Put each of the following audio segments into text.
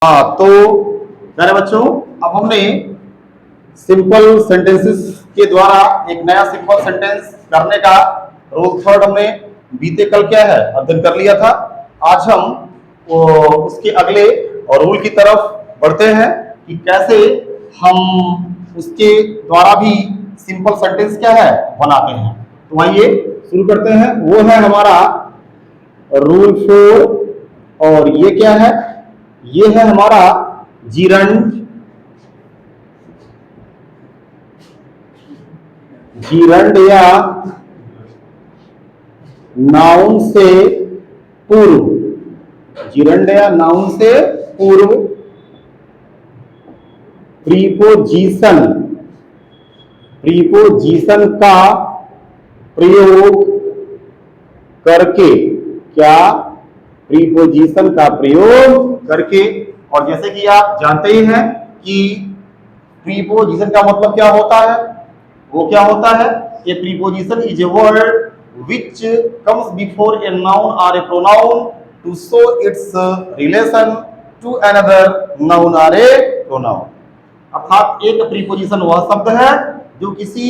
हाँ, तो प्यारे बच्चों, अब हमने सिंपल सेंटेंसेस के द्वारा एक नया सिंपल सेंटेंस करने का रूल थर्ड हमने बीते कल क्या है अध्ययन कर लिया था। आज हम उसके अगले रूल की तरफ बढ़ते हैं कि कैसे हम उसके द्वारा भी सिंपल सेंटेंस क्या है बनाते हैं। तो आइए शुरू करते हैं। वो है हमारा रूल 4 और ये क्या है, ये है हमारा जीरंड। जीरंड या नाउन से पूर्व, जीरंड या नाउन से पूर्व प्रीपोजिशन, प्रीपोजिशन का प्रयोग करके, क्या प्रीपोजिशन का प्रयोग करके। और जैसे कि आप जानते ही हैं कि प्रीपोजिशन का मतलब क्या होता है, वो क्या होता है, ए preposition is a word which comes before a noun or a pronoun to show its relation to another noun or a pronoun। अर्थात एक प्रीपोजिशन वह शब्द है जो किसी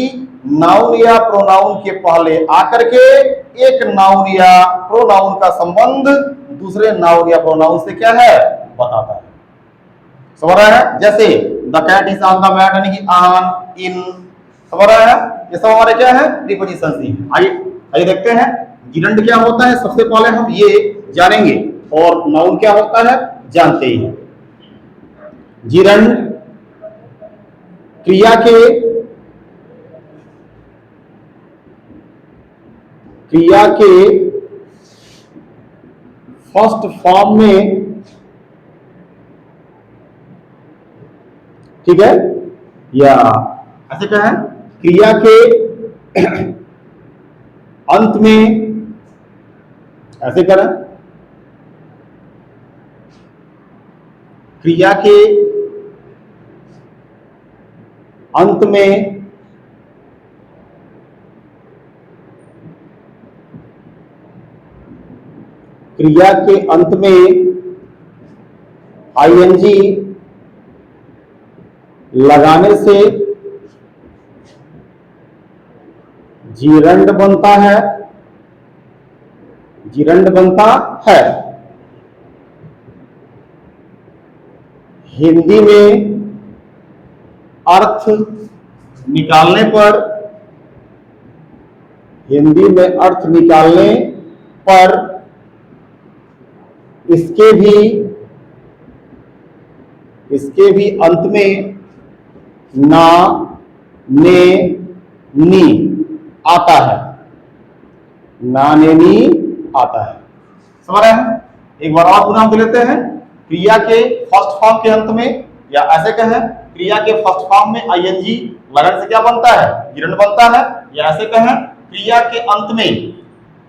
नाउन या प्रोनाउन के पहले आकर के एक नाउन या प्रोनाउन का संबंध दूसरे नाउन या प्रोनाउन से क्या है बताता है। समझ रहा है? जैसे the cat is on the mat, यानी कि ऑन, इन, समझ रहा है? ये सब हमारे क्या है प्रीपोजिशन ही। आइए देखते हैं जीरंड क्या होता है। सबसे पहले हम ये जानेंगे और नाउन क्या होता है जानते ही हैं। जीरंड क्रिया के फर्स्ट फॉर्म में, ठीक है, या ऐसे क्या है क्रिया के अंत में, ऐसे करें, क्रिया के अंत में क्रिया के अंत में आईएनजी लगाने से जीरंड बनता है, जीरंड बनता है। हिंदी में अर्थ निकालने पर, हिंदी में अर्थ निकालने पर इसके भी अंत में ना, ने, नी आता है, ना, ने, नी आता है। समझ रहे हैं? एक बार और पुनः हम लेते हैं। क्रिया के फर्स्ट फॉर्म के अंत में, या ऐसे कहें क्रिया के फर्स्ट फॉर्म में आईएनजी लगने से क्या बनता है जीरंड बनता है। या ऐसे कहें क्रिया के अंत में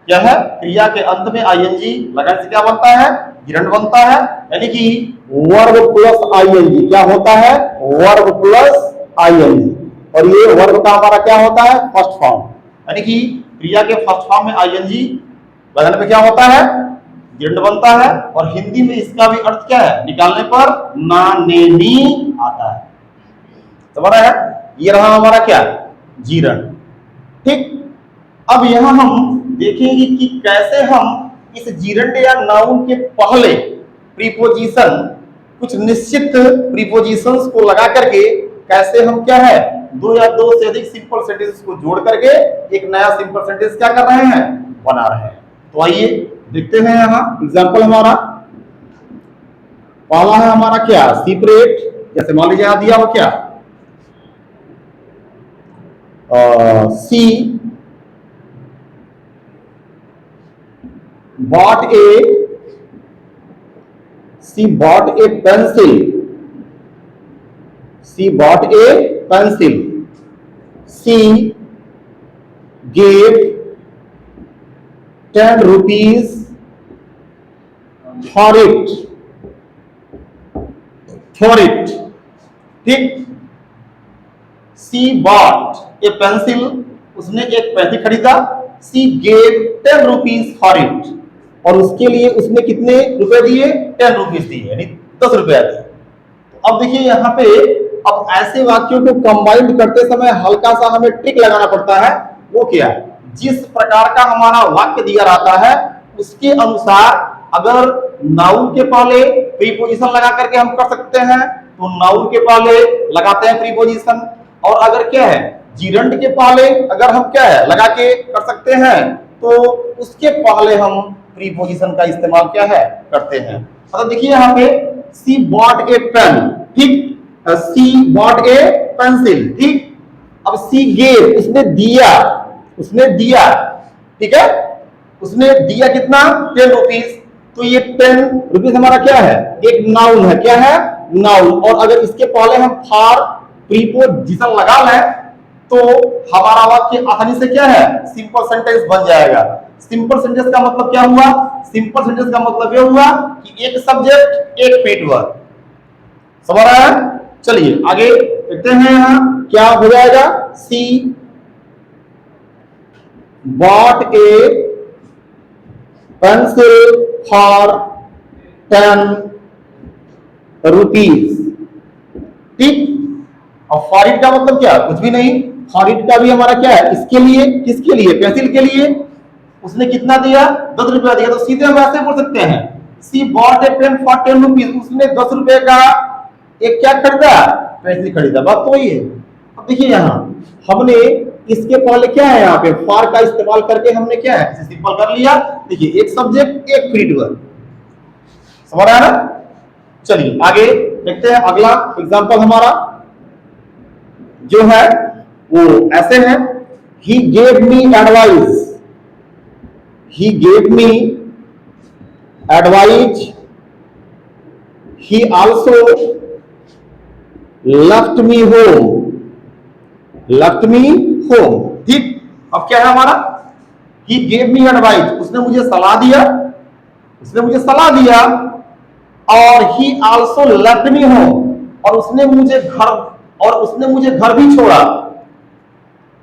क्या है, क्रिया के अंत में आईएनजी लगने से क्या बनता है जीरंड बनता है। यानी कि वर्ब प्लस आईएनजी क्या होता है, वर्ब प्लस आईएनजी। और ये वर्ब का हमारा क्या होता है फर्स्ट फॉर्म, यानी कि क्रिया के फर्स्ट फॉर्म में आईएनजी लगने पे क्या होता है जीरंड बनता है। और हिंदी में इसका भी अर्थ क्या है निकालने पर ना, ने, नी आता है। समझ रहा है? ये रहा हमारा क्या जीरंड। ठीक, अब यहां हम देखेंगे कि कैसे हम इस जीरंड या नाउन के पहले प्रीपोजिशन, कुछ निश्चित प्रीपोजिशंस को लगा करके कैसे हम क्या है दो या दो से अधिक सिंपल सेंटेंसेस को जोड़ करके एक नया सिंपल सेंटेंस क्या कर रहे हैं बना रहे हैं। तो आइए देखते हैं। यहाँ एग्जांपल हमारा पहला है हमारा क्या सेपरेट। जैसे मान लीजिए यहां दिया हो क्या सी bought a pencil, she bought a pencil, she gave 10 rupees for it, ठीक। she bought a pencil, उसने एक पेंसिल खरीदा। she gave 10 rupees for it, और उसके लिए उसने कितने रुपए दिए 10 रुपीज दिए, यानी 10 रुपया दिया। तो अब देखिए यहाँ पे, अब ऐसे वाक्यों को कंबाइंड करते समय हल्का सा हमें ट्रिक लगाना पड़ता है। वो क्या है, जिस प्रकार का हमारा वाक्य दिया रहता है उसके अनुसार अगर नाउन के पहले प्रीपोजिशन लगा करके हम कर सकते हैं तो नाउन के पहले लगाते हैं प्रीपोजिशन, और अगर क्या है जिरंड के पहले अगर हम क्या है लगा के कर सकते हैं तो उसके पहले हम प्रीपोजिशन का इस्तेमाल क्या है करते हैं। मतलब देखिए यहाँ पे सी बॉट ए पेन, ठीक, सी बॉट ए पेंसिल, ठीक। अब सी गेव, उसने दिया, ठीक है, उसने दिया कितना 10 रुपीज। तो ये 10 रुपीज हमारा क्या है, एक नाउन है, क्या है नाउन। और अगर इसके पहले हम फॉर प्रीपोजिशन लगा लें तो हमारा वाक्य आसानी से क्या है सिंपल सेंटेंस बन जाएगा। सिंपल सेंटेंस का मतलब क्या हुआ, सिंपल सेंटेंस का मतलब यह हुआ कि एक सब्जेक्ट एक फिट वर्ब। समझ रहा है। चलिए आगे देखते हैं, यहां क्या हो जाएगा, she bought a pencil for 10 rupees, ठीक। और फॉर इट का मतलब क्या, कुछ भी नहीं। फॉर इट का भी हमारा क्या है, इसके लिए, किसके लिए, पेंसिल के लिए। उसने कितना दिया 10 रुपया दिया, तो सीधे हम ऐसे बोल सकते हैं she bought a pen for 10 rupees. उसने 10 रुपए का एक क्या खरीदा, पेंसिल खरीदा। बात तो वही है। अब देखिए यहाँ हमने इसके पहले क्या है, यहाँ पे फॉर का इस्तेमाल करके हमने क्या है इसे सिंपल कर लिया। देखिए एक सब्जेक्ट एक फिट वर्ब, समझ रहा है ना। चलिए आगे देखते हैं, अगला एग्जांपल हमारा जो है वो ऐसे है, he gave me advice, he gave me advice, he also left me home, ठीक। अब क्या है हमारा, he gave me advice, उसने मुझे सलाह दिया, और he also left me home, और उसने मुझे घर भी छोड़ा।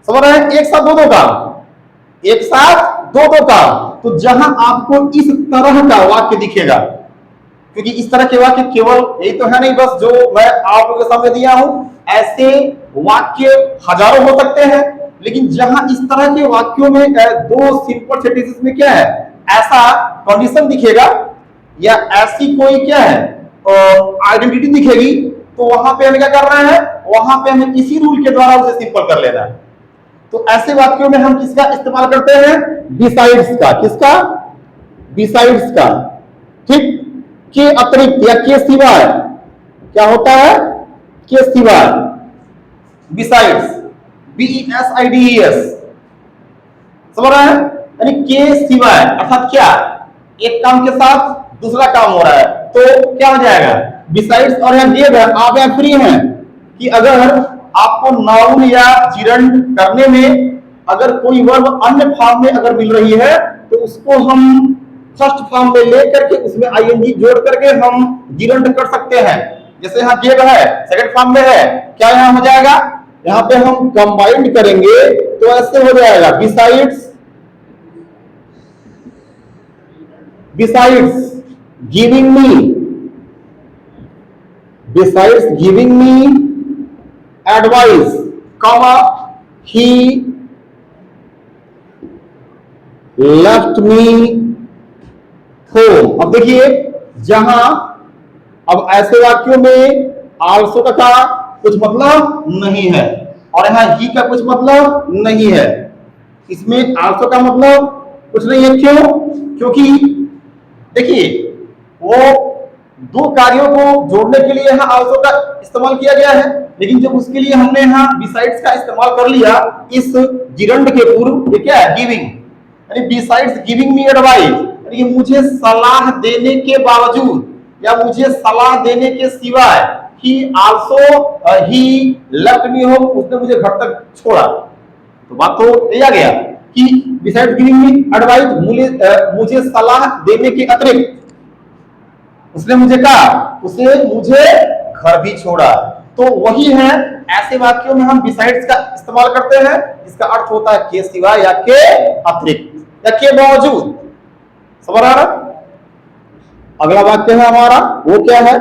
समझ रहे हैं, एक साथ दो काम। तो जहां आपको इस तरह का वाक्य दिखेगा, क्योंकि इस तरह के वाक्य केवल यही तो है नहीं बस जो मैं आप लोगों के सामने दिया हूं, ऐसे वाक्य हजारों हो सकते हैं। लेकिन जहां इस तरह के वाक्यों में दो सिंपल सेंटेंसेस में क्या है ऐसा कंडीशन दिखेगा या ऐसी कोई क्या है आइडेंटिटी दिखेगी, तो वहां पे हमें क्या करना है, वहां पे हमें इसी रूल के द्वारा उसे सिंपल कर लेना है। तो ऐसे वाक्यों में हम किसका इस्तेमाल करते हैं, बिसाइड्स का। किसका, बिसाइड्स का, ठीक। के अतिरिक्त या के सिवाय, क्या होता है, के सिवाय, बिसाइड्स, BESIDES, समझ रहा है। यानी के सिवाय अर्थात क्या, एक काम के साथ दूसरा काम हो रहा है तो क्या हो जाएगा बिसाइड्स। और यहाँ गेव है, आप यहाँ फ्री हैं कि अगर आपको नाउन या जिरंड करने में अगर कोई वर्ब अन्य फॉर्म में अगर मिल रही है तो उसको हम फर्स्ट फॉर्म में लेकर के उसमें आईएनजी जोड़ करके हम जिरंड कर सकते हैं। जैसे यहाँ गेव है सेकंड फॉर्म में है, क्या यहाँ हो जाएगा, यहाँ पे हम कंबाइंड करेंगे तो ऐसे हो जाएगा besides giving me advice, comma he left me home. अब देखिए जहां अब ऐसे वाक्यों में आल्सो का कुछ मतलब नहीं है और यहाँ ही का कुछ मतलब नहीं है, इसमें आल्सो का मतलब कुछ नहीं है। क्यों, क्योंकि देखिए वो दो कार्यों को जोड़ने के लिए यहाँ आल्सो का इस्तेमाल किया गया है, लेकिन जब उसके लिए हमने यहाँ बिसाइड्स का इस्तेमाल कर लिया इस जिरंड के पूर्व, ये क्या है गिविंग, यानी बिसाइड्स गिविंग मी एडवाइस, यानी मुझे सलाह देने के बावजूद या मुझे सलाह देने के सिवाय, ही also he left me home, उसने मुझे घर तक छोड़ा। तो बात तो यही आ गया कि बिसाइड्स गिविंग मी एडवाइस, मुझे सलाह देने के अतिरिक्त उसने मुझे कहा, उसने मुझे घर भी छोड़ा। तो वही है, ऐसे वाक्यों में हम बिसाइड्स का इस्तेमाल करते हैं, इसका अर्थ होता है के सिवाय या के अतिरिक्त या के बावजूद। समझ आ रहा। अगला वाक्य है हमारा वो क्या है,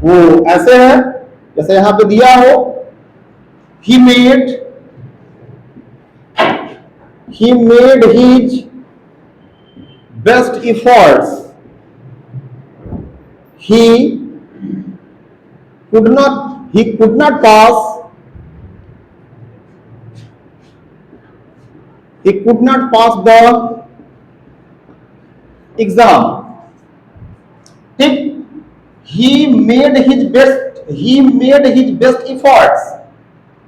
वो ऐसे है जैसे यहां पे दिया हो, he made his best efforts, he could not pass the exam. ठीक, he made his best efforts,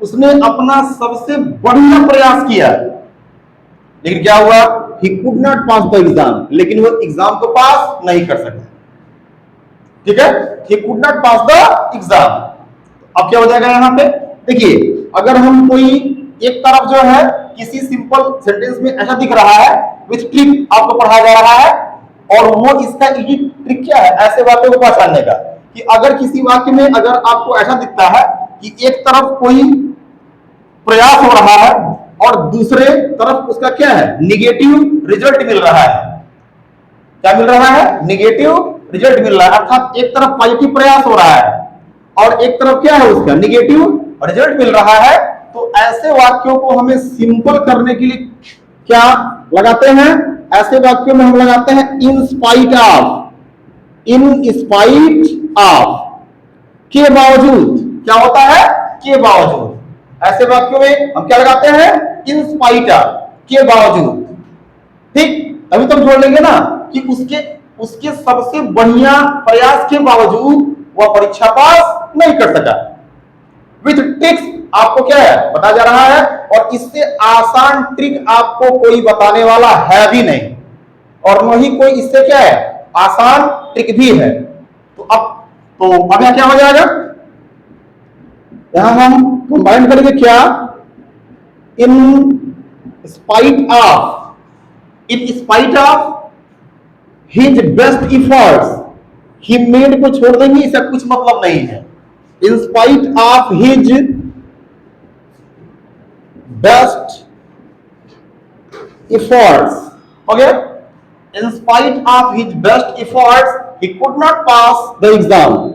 उसने अपना सबसे बढ़िया प्रयास किया, लेकिन क्या हुआ, he could not pass the exam, लेकिन वो एग्जाम को पास नहीं कर सका। ठीक है, he could not pass the exam। अब क्या हो जाएगा यहां पे, देखिए अगर हम कोई एक तरफ जो है किसी सिंपल सेंटेंस में ऐसा दिख रहा है, विच ट्रिक आपको पढ़ाया जा रहा है, और वो इसका इजी ट्रिक क्या है ऐसे वाक्यों को पहचानने का, कि अगर किसी वाक्य में अगर आपको ऐसा दिखता है कि एक तरफ कोई प्रयास हो रहा है और दूसरे तरफ उसका क्या है, निगेटिव रिजल्ट मिल रहा है। क्या मिल रहा है, निगेटिव रिजल्ट मिल रहा है, अर्थात एक तरफ पॉजिटिव प्रयास हो रहा है और एक तरफ क्या है उसका निगेटिव रिजल्ट मिल रहा है, तो ऐसे वाक्यों को हमें सिंपल करने के लिए क्या लगाते हैं, ऐसे वाक्यों में हम लगाते हैं इन स्पाइट ऑफ, के बावजूद। क्या होता है, के बावजूद। ऐसे वाक्यों में हम क्या लगाते हैं, इन स्पाइट ऑफ, के बावजूद। ठीक, तभी तो हम जोड़ लेंगे ना कि उसके सबसे बढ़िया प्रयास के बावजूद वह परीक्षा पास नहीं कर सका। विथ ट्रिक्स आपको क्या है बता जा रहा है, और इससे आसान ट्रिक आपको कोई बताने वाला है भी नहीं, और न ही कोई इससे क्या है आसान ट्रिक भी है। तो अब यहां क्या हो जाएगा, यहां हम कंबाइन करेंगे क्या, in spite of his best efforts, he made को छोड़ देंगे, इसका कुछ मतलब नहीं है। In spite of his best efforts, okay, in spite of his best efforts he could not pass the exam।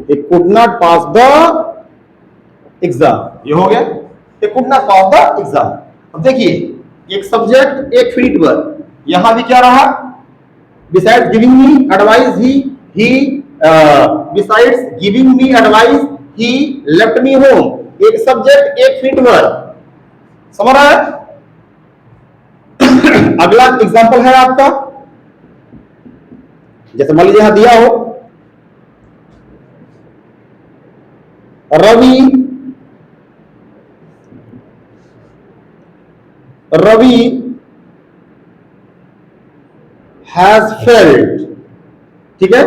he could not pass the exam, ये हो गया, he could not pass the exam। अब देखिए एक subject एक फ्रीट verb, यहां भी क्या रहा, besides giving me advice besides giving me advice he left me home। एक सब्जेक्ट एक फ्रीट वर्ब, समझ रहा है। अगला एग्जांपल है आपका, जैसे मान लीजिए यहां दिया हो, रवि हैज फेल्ड। ठीक है,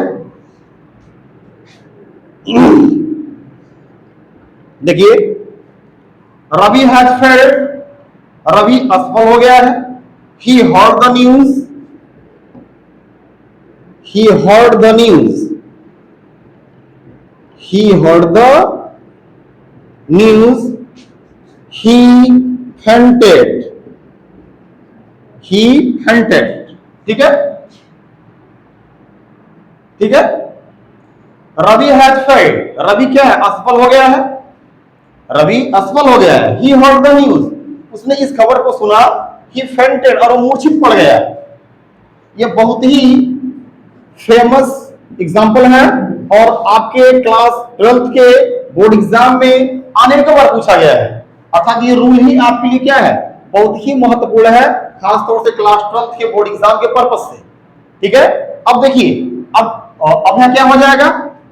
देखिए रवि हैज फेल्ड, रवि असफल हो गया है। ही heard the news, he heard the news, he heard the news, he fainted, he fainted. ठीक है, ठीक है, रवि हैज फेल्ड, रवि क्या है असफल हो गया है, रवि असफल हो गया है। ही हर्ड द न्यूज, उसने इस खबर को सुना। ही फेंटेड, और वो मूर्छित पड़ गया। ये बहुत ही फेमस एग्जांपल है, और आपके क्लास 12th के बोर्ड एग्जाम में अनेक बार पूछा गया है, अर्थात ये रूल ही आपके लिए क्या है बहुत ही महत्वपूर्ण है, खासतौर से क्लास 12th के बोर्ड एग्जाम के पर्पस से। ठीक है, अब देखिए अब यहां क्या हो जाएगा,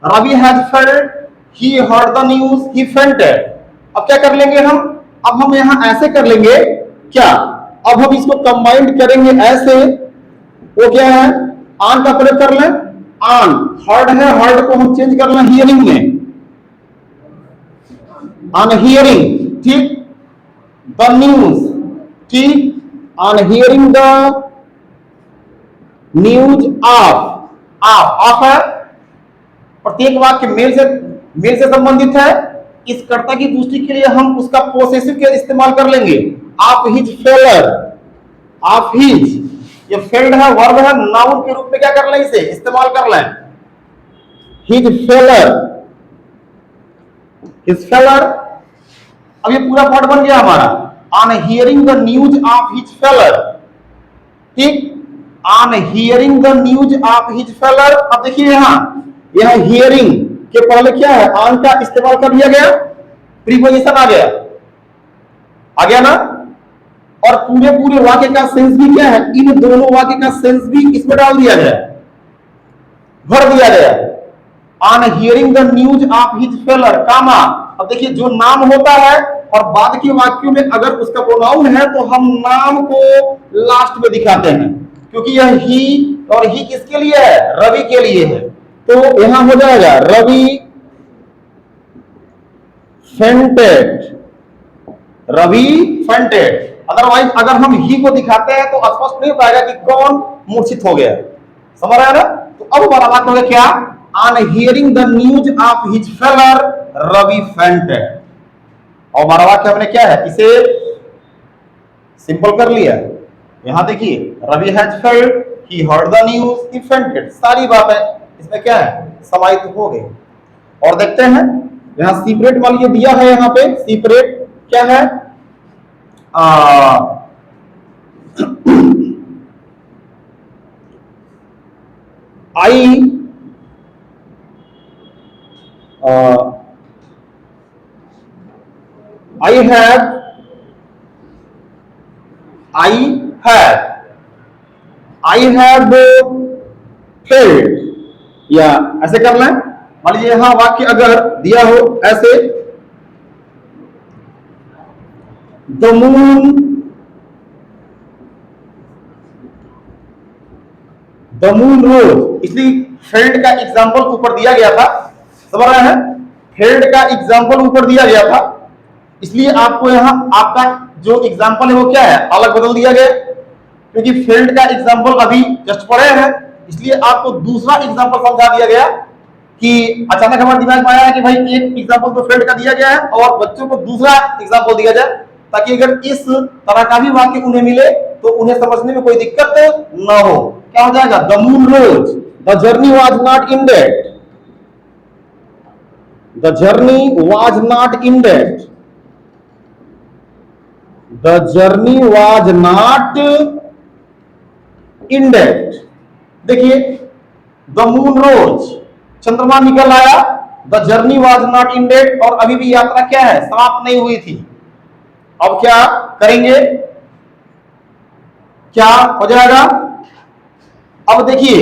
Ravi has failed, he heard the news, he fainted. अब क्या कर लेंगे हम, अब हम यहां ऐसे कर लेंगे क्या, अब हम इसको कंबाइंड करेंगे ऐसे, वो क्या है ऑन का प्रयोग कर लें, ऑन हर्ड है, हर्ड को हम चेंज कर लें हियरिंग में, ऑन हियरिंग। ठीक, द न्यूज, ठीक, on hearing the news of है, प्रत्येक वाक्य मेल से संबंधित है। इस कर्ता की पुष्टि के लिए हम उसका पोसेसिव का इस्तेमाल कर लेंगे, of his failure, of his ये फेल्ड है, वर्ब है, नाउन के रूप में क्या कर लें, इसे इस्तेमाल कर लें। His failure, his failure. अब ये पूरा पार्ट बन गया हमारा। On hearing the news of his failure, ठीक, on hearing the news of his failure. अब देखिए यहां हियरिंग के पहले क्या है, ऑन का इस्तेमाल कर दिया गया, प्रीपोजिशन आ गया ना। और पूरे पूरे वाक्य का सेंस भी क्या है, इन दोनों वाक्य का सेंस भी इसमें डाल दिया गया, भर दिया गया। On hearing the news of his failure, comma. अब देखिए जो नाम होता है और बाद के वाक्यों में अगर उसका प्रोनाउन है तो हम नाम को लास्ट में दिखाते हैं, क्योंकि यह ही, और ही किसके लिए है, रवि के लिए है। तो यहां हो जाएगा Ravi fainted, Ravi fainted. Otherwise अगर हम ही को दिखाते हैं तो स्पष्ट नहीं पाएगा कि कौन मूर्छित हो गया, समझ रहा है ना। तो अब हमारा बात होगा क्या, on hearing the news of his failure Ravi fainted. और हमारा वाक्य हमने क्या है, इसे सिंपल कर लिया। यहां देखिए Ravi has failed, he heard the news, he fainted, सारी बातें इसमें क्या है, समाहित हो गई। और देखते हैं यहां सेपरेट मान लीजिए दिया है, यहां पे सेपरेट क्या है, I have failed, या ऐसे कर लें। मान लीजिए यहां वाक्य अगर दिया हो ऐसे, द मून रोज, इसलिए फेल्ड का एग्जाम्पल ऊपर दिया गया था, समझ रहे हैं, फेल्ड का एग्जाम्पल ऊपर दिया गया था, इसलिए आपको यहां आपका जो एग्जाम्पल है वो क्या है, अलग बदल दिया गया, क्योंकि फेल्ड का एग्जाम्पल अभी जस्ट पढ़े हैं, इसलिए आपको दूसरा एग्जाम्पल समझा दिया गया। कि अचानक हमारे दिमाग में आया कि भाई एक एग्जाम्पल तो फेल्ड का दिया गया है और बच्चों को दूसरा एग्जाम्पल दिया जाए, ताकि अगर इस तरह का भी वाक्य उन्हें मिले तो उन्हें समझने में कोई दिक्कत ना हो। क्या हो जाएगा, the moon rose, the journey was not ended, the journey was not ended, the journey was not ended. देखिए द मून रोज, चंद्रमा निकल आया, the journey was not ended, और अभी भी यात्रा क्या है, समाप्त नहीं हुई थी। अब क्या करेंगे, क्या हो जाएगा, अब देखिए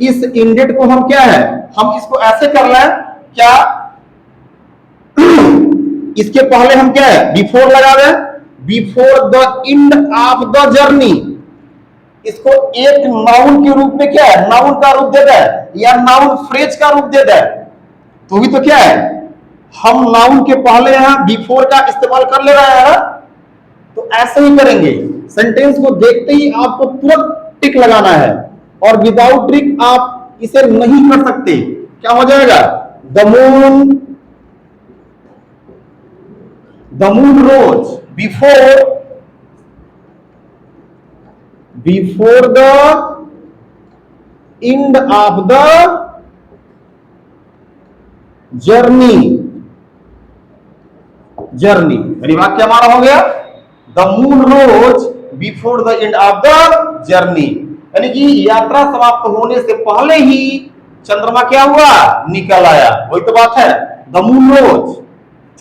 इस इंडेड को हम क्या है, हम इसको ऐसे कर लें, क्या इसके पहले हम क्या है, बिफोर लगा दें, before the end of the journey. इसको एक नाउन के रूप में क्या है, नाउन का रूप देता है या नाउन फ्रेज का रूप देता है, तो भी तो क्या है, हम नाउन के पहले यहां बिफोर का इस्तेमाल कर ले रहे हैं। तो ऐसे ही करेंगे, सेंटेंस को देखते ही आपको तुरंत टिक लगाना है, और विदाउट ट्रिक आप इसे नहीं कर सकते। क्या हो जाएगा, the moon rose before the end of the journey, यानी वाक्य हमारा हो गया, the moon rose before the end of the journey, यानी कि यात्रा समाप्त होने से पहले ही चंद्रमा क्या हुआ, निकल आया। वही तो बात है, द मून रोज,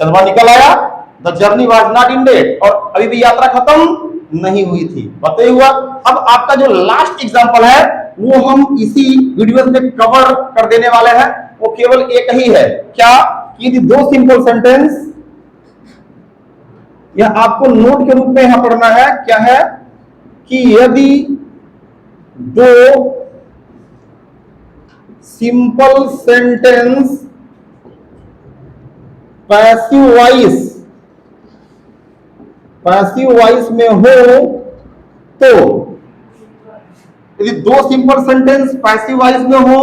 चंद्रमा निकल आया, the journey was not ended, और अभी भी यात्रा खत्म नहीं हुई थी, बताइए हुआ। अब आपका जो लास्ट एग्जांपल है वो हम इसी वीडियो में कवर कर देने वाले हैं, वो केवल एक ही है, क्या कि दो सिंपल सेंटेंस, यह आपको नोट के रूप में यहां पढ़ना है। क्या है कि यदि दो सिंपल सेंटेंस पैसिव वॉइस में हो, तो यदि दो सिंपल सेंटेंस पैसिव वॉइस में हो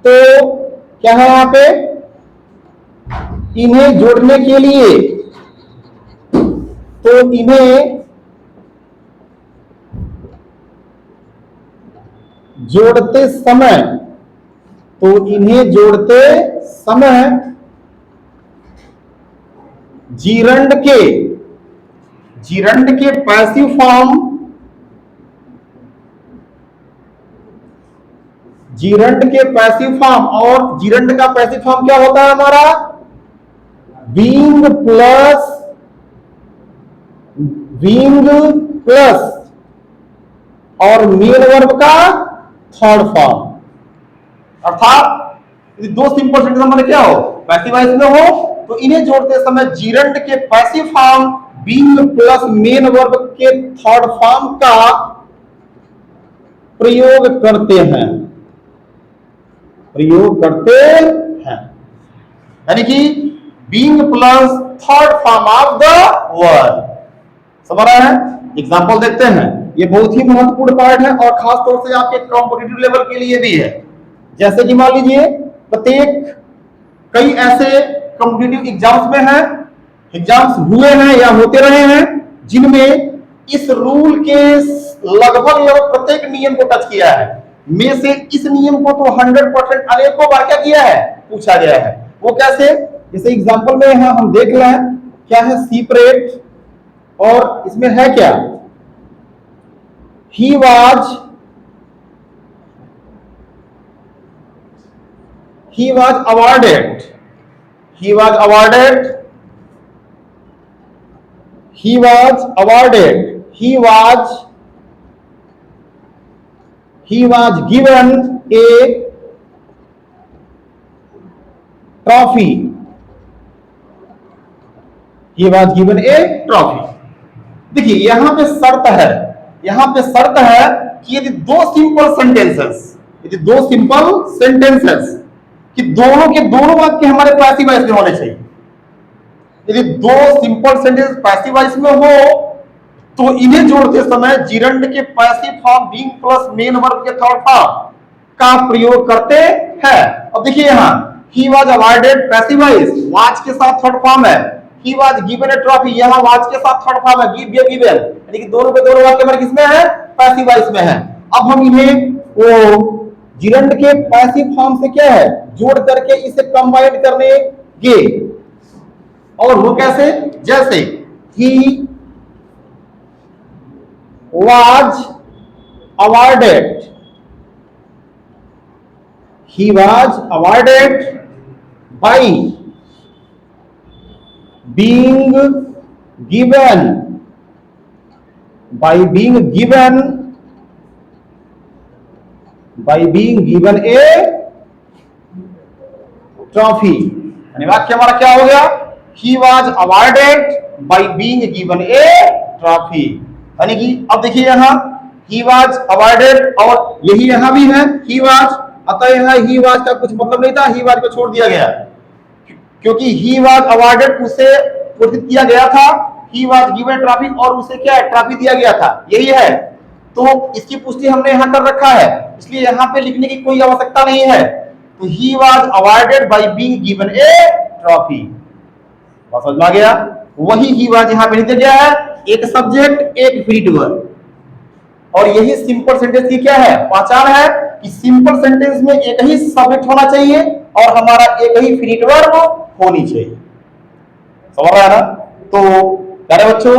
तो क्या है यहां पे, इन्हें जोड़ने के लिए, तो इन्हें जोड़ते समय, तो इन्हें जोड़ते समय जीरंड के पैसिव फॉर्म, जीरंड के पैसिव फॉर्म, और जीरंड का पैसिव फॉर्म क्या होता है हमारा? बीइंग प्लस और मेन वर्ब का थर्ड फॉर्म। अर्थात यदि दो सिंपल सेंटेंस हमारे क्या हो, पैसिव वॉइस में हो, तो इन्हें जोड़ते समय जीरंड के passive form being plus main verb के थर्ड फॉर्म का प्रयोग करते हैं, यानी कि being plus third form of the word. समझ रहे हैं? एग्जांपल देखते हैं, ये बहुत ही महत्वपूर्ण पार्ट है और खास तौर से आपके कॉम्पिटिटिव लेवल के लिए भी है। जैसे कि मान लीजिए कई ऐसे कॉम्पिटिटिव एग्जाम्स में है, एग्जाम्स हुए हैं या होते रहे हैं, जिनमें इस रूल के लगभग प्रत्येक नियम को टच किया है। में से इस नियम को तो 100% अनेकों बार क्या किया है, पूछा गया है। वो कैसे? जैसे एग्जांपल में यहां हम देख लें, क्या है सेपरेट, और इसमें है क्या, he was awarded, he was awarded, he was given a trophy, देखिए यहां पे शर्त है कि यदि दो सिंपल सेंटेंसेस कि दोनों के दोनों वाक्य हमारे पैसिव वॉइस में होने चाहिए। यदि दो सिंपल सेंटेंस पैसिव वॉइस में हो तो इन्हें जोड़ते समय जिरंड के passive form being plus main verb के थर्ड फॉर्म का प्रयोग करते हैं। अब देखिए यहां he was awarded passive voice, was के साथ थर्ड फॉर्म है। He was given A trophy, यहां वाज के साथ थर्ड फॉर्म है गिवन, यानी कि दोनों के दोनों वाक्य हमारे किसमें है, पैसिव वॉइस में है। अब हम इन्हें वो जिरंड के पैसिव फॉर्म से क्या है, जोड़ करके इसे कंबाइन करेंगे। और वो कैसे? जैसे he was awarded by being given A trophy, यानी वाक्य हमारा क्या हो गया, he was awarded by being given A trophy. यानी कि अब देखिए यहां ही वाज अवॉर्डेड और यही यहां भी है ही वाज, अतः यहां ही वाज का कुछ मतलब नहीं था, ही वाज को छोड़ दिया गया क्योंकि ही वाज अवॉर्डेड उसे घोषित किया गया था, ही वाज गिवन ट्रॉफी और उसे क्या है, ट्रॉफी दिया गया था, यही है। तो इसकी पुष्टि हमने यहां कर रखा है, इसलिए यहां पे लिखने की कोई आवश्यकता नहीं है। तो he was awarded by being given A trophy, समझ में आ गया? वही ही वाज यहां पे लिख दिया गया है, एक सब्जेक्ट एक फ्रीट वर्ब। और यही सिंपल सेंटेंस की क्या है, पहचान है कि सिंपल सेंटेंस में एक ही सब्जेक्ट होना चाहिए और हमारा एक ही फ्रीट वर्ब होनी चाहिए। समझ रहा है ना? तो प्यारे बच्चों,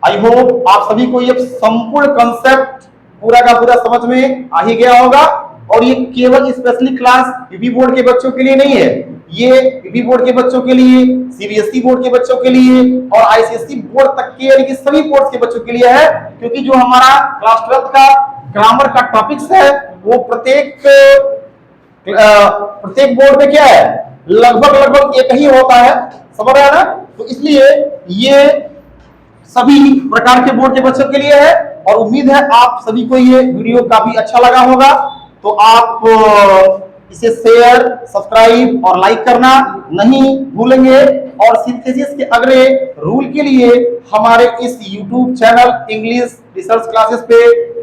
आई होप आप सभी को ये संपूर्ण कंसेप्ट पूरा का पूरा समझ में आ ही गया होगा। और ये केवल स्पेशली क्लास पीपी बोर्ड के बच्चों के लिए नहीं है, ये पीपी बोर्ड के बच्चों के लिए, सीबीएसई बोर्ड के बच्चों के लिए और आईसीएसई बोर्ड तक के, यानी कि सभी बोर्ड के बच्चों के लिए है। क्योंकि जो हमारा क्लास 12 का ग्रामर का टॉपिक्स है वो प्रत्येक बोर्ड में क्या है, लगभग एक ही होता है। समझ रहे हैं ना? तो इसलिए ये सभी प्रकार के बोर्ड के बच्चों के लिए है और उम्मीद है आप सभी को ये वीडियो काफी अच्छा लगा होगा। तो आप इसे शेयर, सब्सक्राइब और लाइक करना नहीं भूलेंगे। और सिंथेसिस के अगले रूल के लिए हमारे इस YouTube channel English research classes पे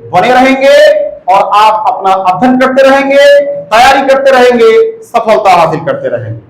बने रहेंगे और आप अपना अध्ययन करते रहेंगे, तैयारी करते रहेंगे, सफलता हासिल करते रहेंगे।